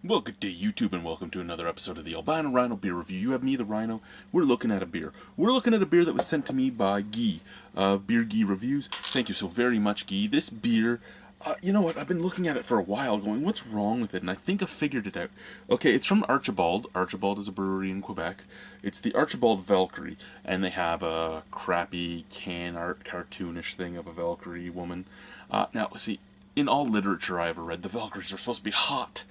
Well, good day, YouTube, and welcome to another episode of the Albino Rhino Beer Review. You have me, the Rhino. We're looking at a beer. We're looking at a beer that was sent to me by Guy of Beer Guy Reviews. Thank you so very much, Guy. This beer, you know what? I've been looking at it for a while, going, what's wrong with it? And I think I figured it out. Okay, it's from Archibald. Archibald is a brewery in Quebec. It's the Archibald Valkyrie, and they have a crappy can art cartoonish thing of a Valkyrie woman. Now, see, in all literature I ever read, the Valkyries are supposed to be hot.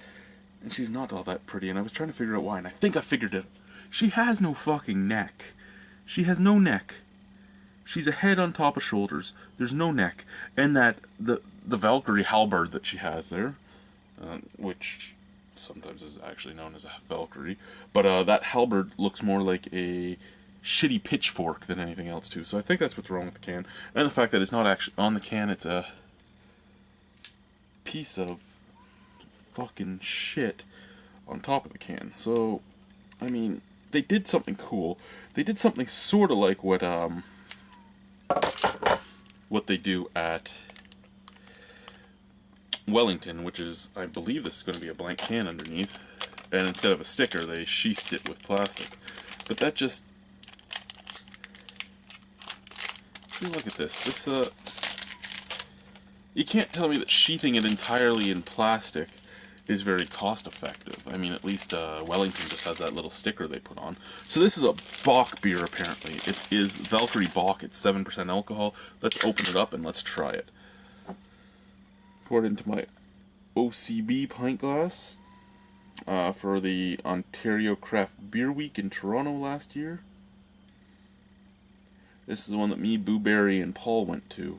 And she's not all that pretty, and I was trying to figure out why, and I think I figured it. She has no fucking neck. She has no neck. She's a head on top of shoulders. There's no neck. And that, the Valkyrie halberd that she has there, which sometimes is actually known as a Valkyrie, but that halberd looks more like a shitty pitchfork than anything else, too. So I think that's what's wrong with the can. And the fact that it's not actually on the can, it's a piece of fucking shit on top of the can. So, I mean, they did something cool. They did something sort of like what they do at Wellington, which is, I believe this is going to be a blank can underneath, and instead of a sticker, they sheathed it with plastic. But that just... See, look at this. This, you can't tell me that sheathing it entirely in plastic is very cost effective. I mean, at least Wellington just has that little sticker they put on. So this is a Bock beer, apparently. It is Valkyrie Bock. It's 7% alcohol. Let's open it up and let's try it. Pour it into my OCB pint glass for the Ontario Craft Beer Week in Toronto last year. This is the one that me, Boo Berry, and Paul went to.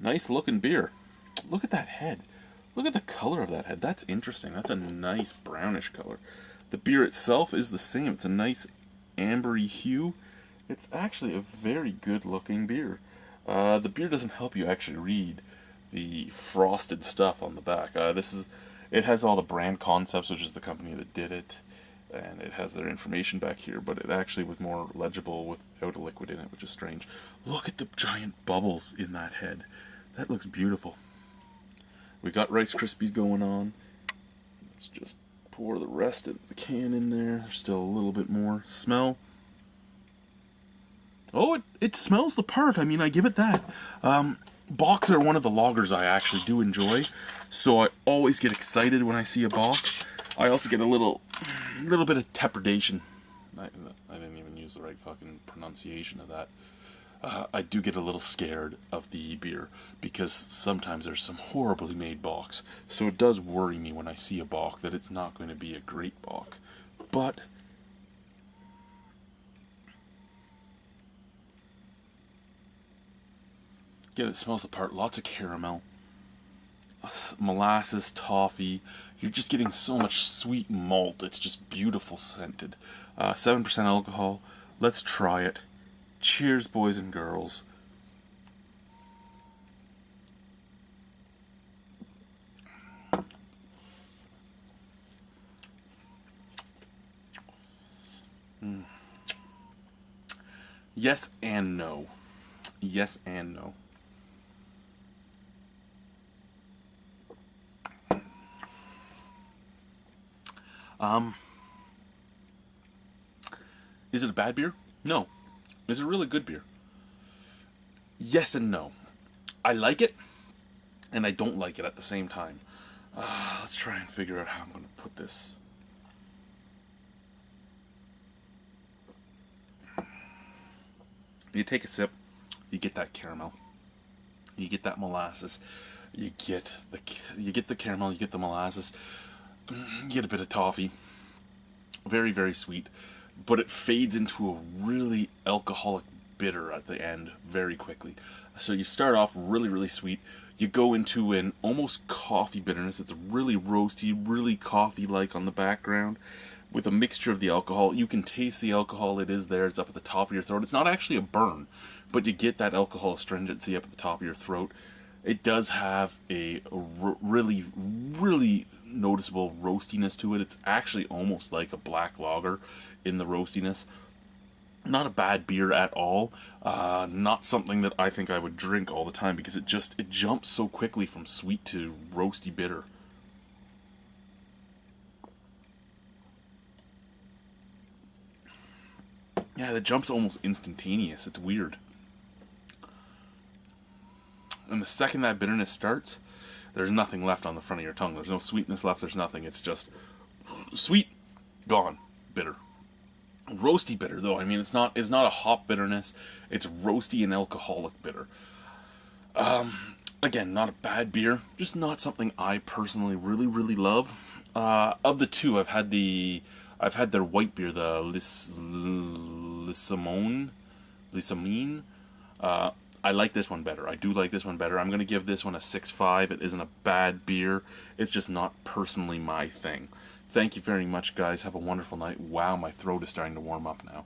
Nice looking beer. Look at that head. Look at the color of that head. That's interesting. That's a nice brownish color. The beer itself is the same. It's a nice ambery hue. It's actually a very good looking beer. The beer doesn't help you actually read the frosted stuff on the back. It has all the brand concepts, which is the company that did it, and it has their information back here, but it actually was more legible without a liquid in it, which is strange. Look at the giant bubbles in that head. That looks beautiful. We got Rice Krispies going on. Let's just pour the rest of the can in there. There's still a little bit more. Smell. Oh, it smells the part. I mean, I give it that. Bocks are one of the lagers I actually do enjoy, so I always get excited when I see a Bock. I also get a little bit of trepidation. I didn't even use the right fucking pronunciation of that. I do get a little scared of the beer, because sometimes there's some horribly made Bocks, so it does worry me when I see a Bock that it's not going to be a great Bock. But again, it smells the part. Lots of caramel, molasses, toffee. You're just getting so much sweet malt. It's just beautiful scented. 7% alcohol. Let's try it. Cheers, boys and girls. Yes and no. Yes and no. Is it a bad beer? No. Is it a really good beer? Yes and no. I like it, and I don't like it at the same time. Let's try and figure out how I'm going to put this. You take a sip, you get that caramel, you get that molasses, you get the caramel, you get the molasses, you get a bit of toffee. Very, very sweet, but it fades into a really alcoholic bitter at the end very quickly. So you start off really, really sweet. You go into an almost coffee bitterness. It's really roasty, really coffee-like on the background, with a mixture of the alcohol. You can taste the alcohol. It is there. It's up at the top of your throat. It's not actually a burn, but you get that alcohol astringency up at the top of your throat. It does have a really, really noticeable roastiness to it. It's actually almost like a black lager in the roastiness. Not a bad beer at all. Not something that I think I would drink all the time because it jumps so quickly from sweet to roasty bitter. Yeah, the jump's almost instantaneous. It's weird. And the second that bitterness starts, there's nothing left on the front of your tongue. There's no sweetness left. There's nothing. It's just sweet, gone, bitter. Roasty bitter though. I mean, it's not a hop bitterness. It's roasty and alcoholic bitter. Again, not a bad beer. Just not something I personally really love. Of the two, I've had their white beer, the Lissamine. I like this one better. I do like this one better. I'm going to give this one a 6.5. It isn't a bad beer. It's just not personally my thing. Thank you very much, guys. Have a wonderful night. Wow, my throat is starting to warm up now.